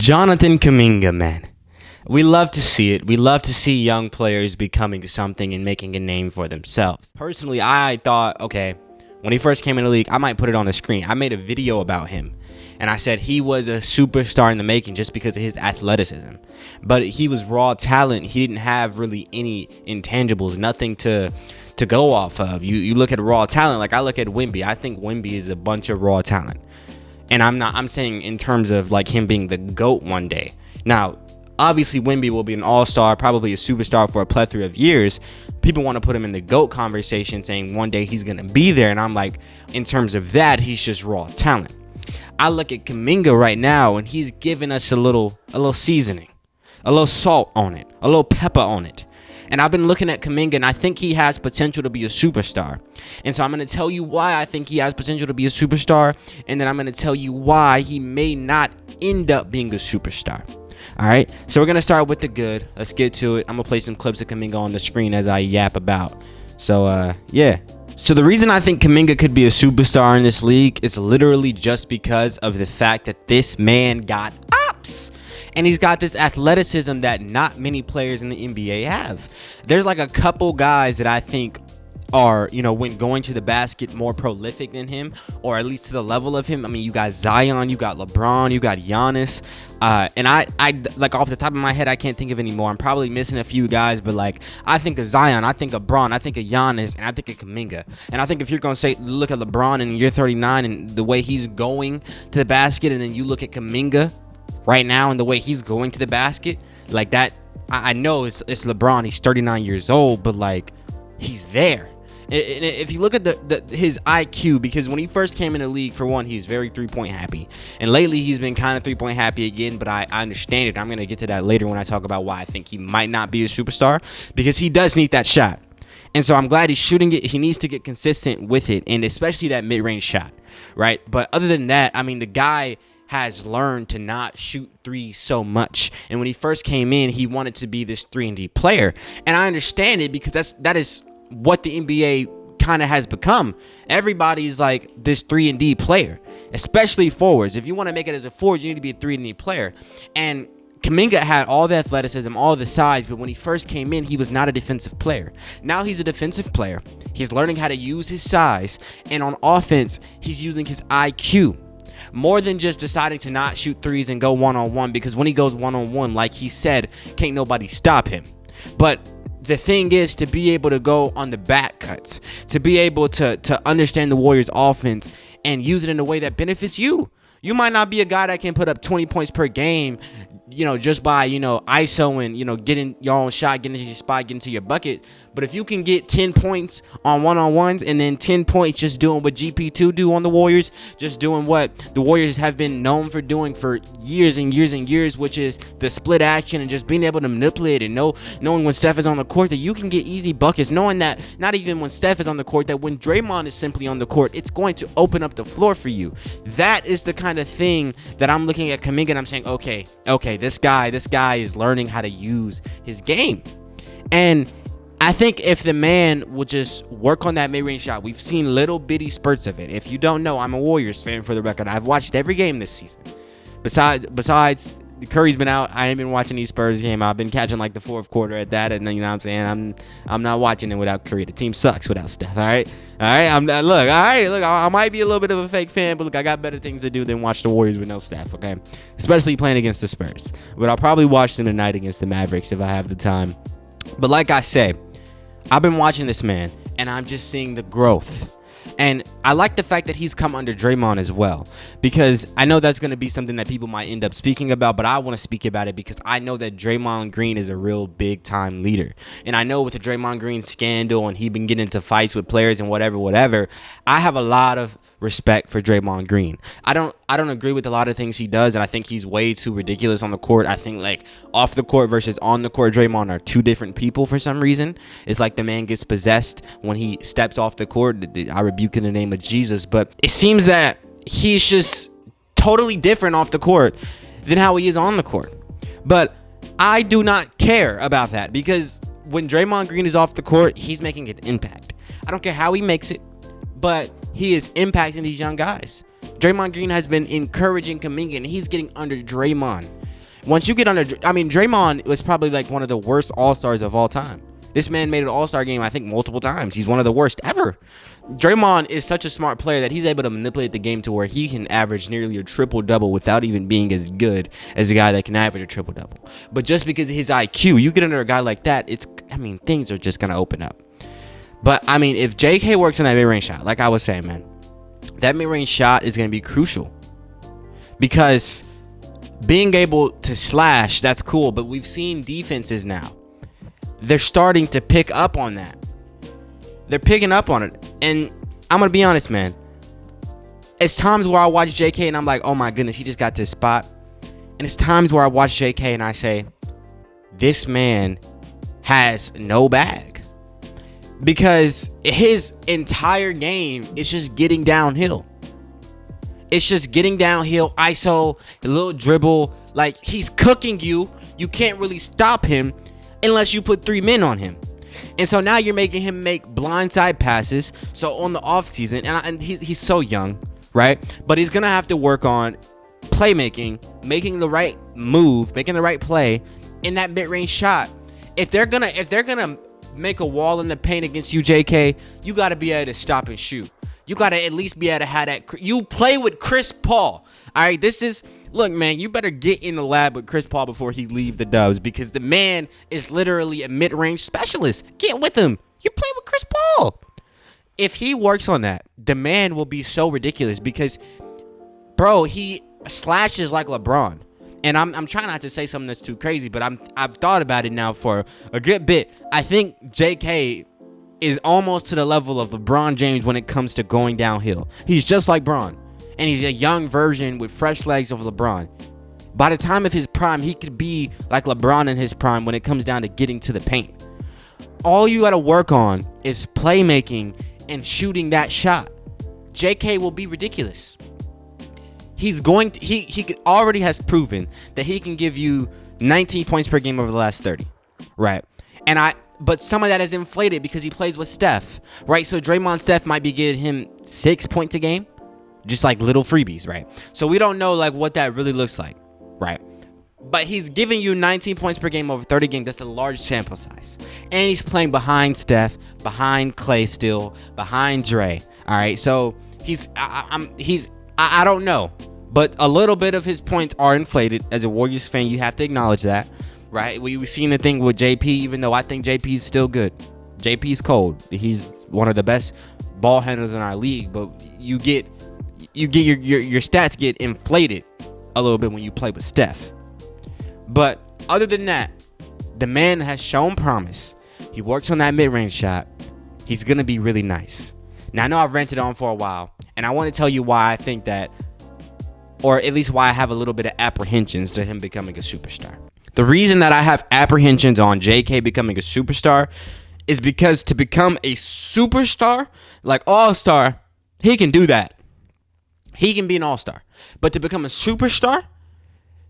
Jonathan Kuminga, man. We love to see it. We love to see young players becoming something and making a name for themselves. Personally, I thought, okay, when he first came in the league, I might put it on the screen. I made a video about him, and I said he was a superstar in the making just because of his athleticism. But he was raw talent. He didn't have really any intangibles, nothing to go off of. You look at raw talent, like I look at Wemby. I think Wemby is a bunch of raw talent. And I'm saying in terms of like him being the GOAT one day. Now, obviously Wemby will be an all-star, probably a superstar for a plethora of years. People want to put him in the GOAT conversation, saying one day he's going to be there. And I'm like, in terms of that, he's just raw talent. I look at Kuminga right now, and he's giving us a little seasoning, a little salt on it, a little pepper on it. And I've been looking at Kuminga, and I think he has potential to be a superstar. And so I'm going to tell you why I think he has potential to be a superstar, and then I'm going to tell you why he may not end up being a superstar. All right, so we're going to start with the good. Let's get to it. I'm going to play some clips of Kuminga on the screen as I yap about. So, yeah. So the reason I think Kuminga could be a superstar in this league is literally just because of the fact that this man got ops. And he's got this athleticism that not many players in the NBA have. There's like a couple guys that I think are, when going to the basket, more prolific than him, or at least to the level of him. I mean, you got Zion, you got LeBron, you got Giannis. And I like off the top of my head, I can't think of any more. I'm probably missing a few guys, but like I think of Zion, I think of LeBron, I think of Giannis, and I think of Kuminga. And I think if you're going to look at LeBron in year 39 and the way he's going to the basket, and then you look at Kuminga right now and the way he's going to the basket, like that, I know it's LeBron. He's 39 years old, but like he's there. And if you look at his IQ, because when he first came in the league, for one, he's very three-point happy. And lately, he's been kind of three-point happy again, but I understand it. I'm going to get to that later when I talk about why I think he might not be a superstar, because he does need that shot. And so I'm glad he's shooting it. He needs to get consistent with it, and especially that mid-range shot, right? But other than that, I mean, the guy has learned to not shoot threes so much. And when he first came in, he wanted to be this 3-and-D player. And I understand it, because that is what the NBA kind of has become. Everybody's like this 3-and-D player, especially forwards. If you want to make it as a forward, you need to be a 3-and-D player. And Kuminga had all the athleticism, all the size, but when he first came in, he was not a defensive player. Now he's a defensive player. He's learning how to use his size, and on offense, he's using his IQ. More than just deciding to not shoot threes and go one-on-one, because when he goes one-on-one, like he said, can't nobody stop him. But the thing is to be able to go on the back cuts, to be able to understand the Warriors offense and use it in a way that benefits you. You might not be a guy that can put up 20 points per game, just by, ISO and, getting your own shot, getting into your spot, getting to your bucket. But if you can get 10 points on one-on-ones and then 10 points just doing what GP2 do on the Warriors, just doing what the Warriors have been known for doing for years and years and years, which is the split action and just being able to manipulate and knowing when Steph is on the court that you can get easy buckets, knowing that not even when Steph is on the court, that when Draymond is simply on the court, it's going to open up the floor for you. That is the kind of thing that I'm looking at Kuminga and I'm saying, okay, this guy is learning how to use his game. And I think if the man will just work on that mid-range shot, we've seen little bitty spurts of it. If you don't know, I'm a Warriors fan for the record. I've watched every game this season. Besides Curry's been out, I ain't been watching these Spurs game. I've been catching like the fourth quarter at that, and then you know what I'm saying, I'm not watching it without Curry. The team sucks without Steph. All right. I might be a little bit of a fake fan, but look, I got better things to do than watch the Warriors with no Steph. Okay, especially playing against the Spurs. But I'll probably watch them tonight against the Mavericks if I have the time. But like I say, I've been watching this man, and I'm just seeing the growth. And I like the fact that he's come under Draymond as well, because I know that's going to be something that people might end up speaking about, but I want to speak about it because I know that Draymond Green is a real big time leader. And I know with the Draymond Green scandal and he been getting into fights with players and whatever, I have a lot of respect for Draymond Green. I don't agree with a lot of things he does, and I think he's way too ridiculous on the court. I think like off the court versus on the court, Draymond are two different people for some reason. It's like the man gets possessed when he steps off the court. I rebuke in the name of Jesus, but it seems that he's just totally different off the court than how he is on the court. But I do not care about that, because when Draymond Green is off the court, he's making an impact. I don't care how he makes it, but he is impacting these young guys. Draymond Green has been encouraging Kuminga, and he's getting under Draymond. Once you get under, I mean, Draymond was probably like one of the worst all-stars of all time. This man made an all-star game, I think, multiple times. He's one of the worst ever. Draymond is such a smart player that he's able to manipulate the game to where he can average nearly a triple-double without even being as good as the guy that can average a triple-double. But just because of his IQ, you get under a guy like that, things are just going to open up. But, I mean, if JK works on that mid-range shot, like I was saying, man, that mid-range shot is going to be crucial. Because being able to slash, that's cool, but we've seen defenses now. They're starting to pick up on that. They're picking up on it. And I'm going to be honest, man. It's times where I watch JK and I'm like, oh my goodness, he just got to his spot. And it's times where I watch JK and I say, this man has no bag. Because his entire game is just getting downhill. It's just getting downhill, ISO, a little dribble. Like, he's cooking you. You can't really stop him unless you put 3 men on him. And so now you're making him make blindside passes. So on the offseason, and he's so young, right? But he's going to have to work on playmaking, making the right move, making the right play in that mid-range shot. If they're going to make a wall in the paint against you, JK, you got to be able to stop and shoot. You got to at least be able to have that. You play with Chris Paul. All right, look, man, you better get in the lab with Chris Paul before he leave the Dubs, because the man is literally a mid-range specialist. Get with him. You play with Chris Paul. If he works on that, the man will be so ridiculous because, bro, he slashes like LeBron. And I'm trying not to say something that's too crazy, but I've thought about it now for a good bit. I think JK is almost to the level of LeBron James when it comes to going downhill. He's just like Bron. And he's a young version with fresh legs of LeBron. By the time of his prime, he could be like LeBron in his prime when it comes down to getting to the paint. All you got to work on is playmaking and shooting that shot. JK will be ridiculous. He already has proven that he can give you 19 points per game over the last 30. Right. But some of that is inflated because he plays with Steph. Right. So Draymond Steph might be giving him 6 points a game. Just like little freebies, right? So we don't know like what that really looks like, right? But he's giving you 19 points per game over 30 games. That's a large sample size. And he's playing behind Steph, behind Clay still, behind Dre. All right, so I don't know, but a little bit of his points are inflated. As a Warriors fan, you have to acknowledge that, right? We've seen the thing with JP, even though I think JP is still good. JP's cold. He's one of the best ball handlers in our league, but you get your stats get inflated a little bit when you play with Steph. But other than that, the man has shown promise. He works on that mid-range shot. He's going to be really nice. Now, I know I've ranted on for a while, and I want to tell you why I think that, or at least why I have a little bit of apprehensions to him becoming a superstar. The reason that I have apprehensions on JK becoming a superstar is because to become a superstar, like all-star, he can do that. He can be an all-star. But to become a superstar,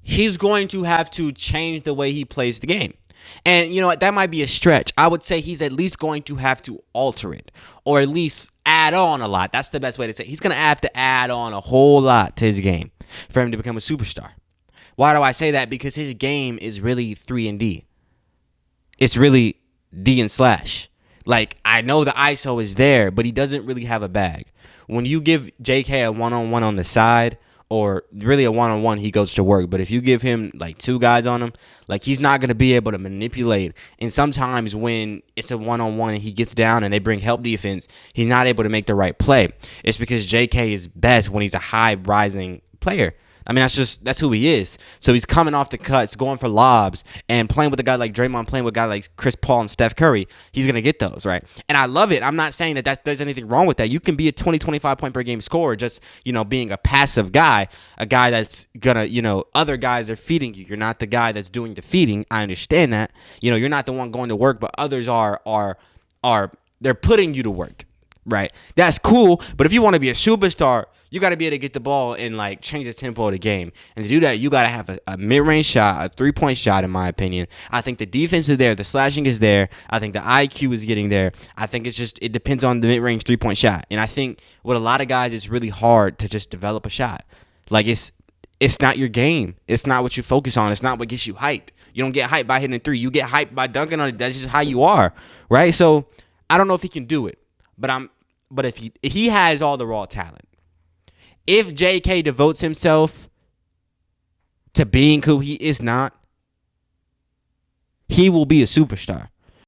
he's going to have to change the way he plays the game. And you know what? That might be a stretch. I would say he's at least going to have to alter it, or at least add on a lot. That's the best way to say it. He's going to have to add on a whole lot to his game for him to become a superstar. Why do I say that? Because his game is really 3 and D. It's really D and slash. Like, I know the ISO is there, but he doesn't really have a bag. When you give JK a one-on-one on the side, or really a one-on-one, he goes to work. But if you give him like 2 guys on him, like, he's not going to be able to manipulate. And sometimes when it's a one-on-one and he gets down and they bring help defense, he's not able to make the right play. It's because JK is best when he's a high-rising player. I mean, that's who he is. So he's coming off the cuts, going for lobs, and playing with a guy like Draymond, playing with a guy like Chris Paul and Steph Curry. He's going to get those, right? And I love it. I'm not saying that there's anything wrong with that. You can be a 20, 25 point per game scorer, just, being a passive guy, a guy that's going to, other guys are feeding you. You're not the guy that's doing the feeding. I understand that. You're not the one going to work, but others are they're putting you to work, right? That's cool. But if you want to be a superstar, you got to be able to get the ball and like change the tempo of the game. And to do that, you got to have a mid-range shot, a 3-point shot, in my opinion. I think the defense is there. The slashing is there. I think the IQ is getting there. I think it depends on the mid-range 3-point shot. And I think with a lot of guys, it's really hard to just develop a shot. Like, It's not your game. It's not what you focus on. It's not what gets you hyped. You don't get hyped by hitting a three. You get hyped by dunking on it. That's just how you are, right? So I don't know if he can do it, but if he has all the raw talent. If JK devotes himself to being who he is not, he will be a superstar.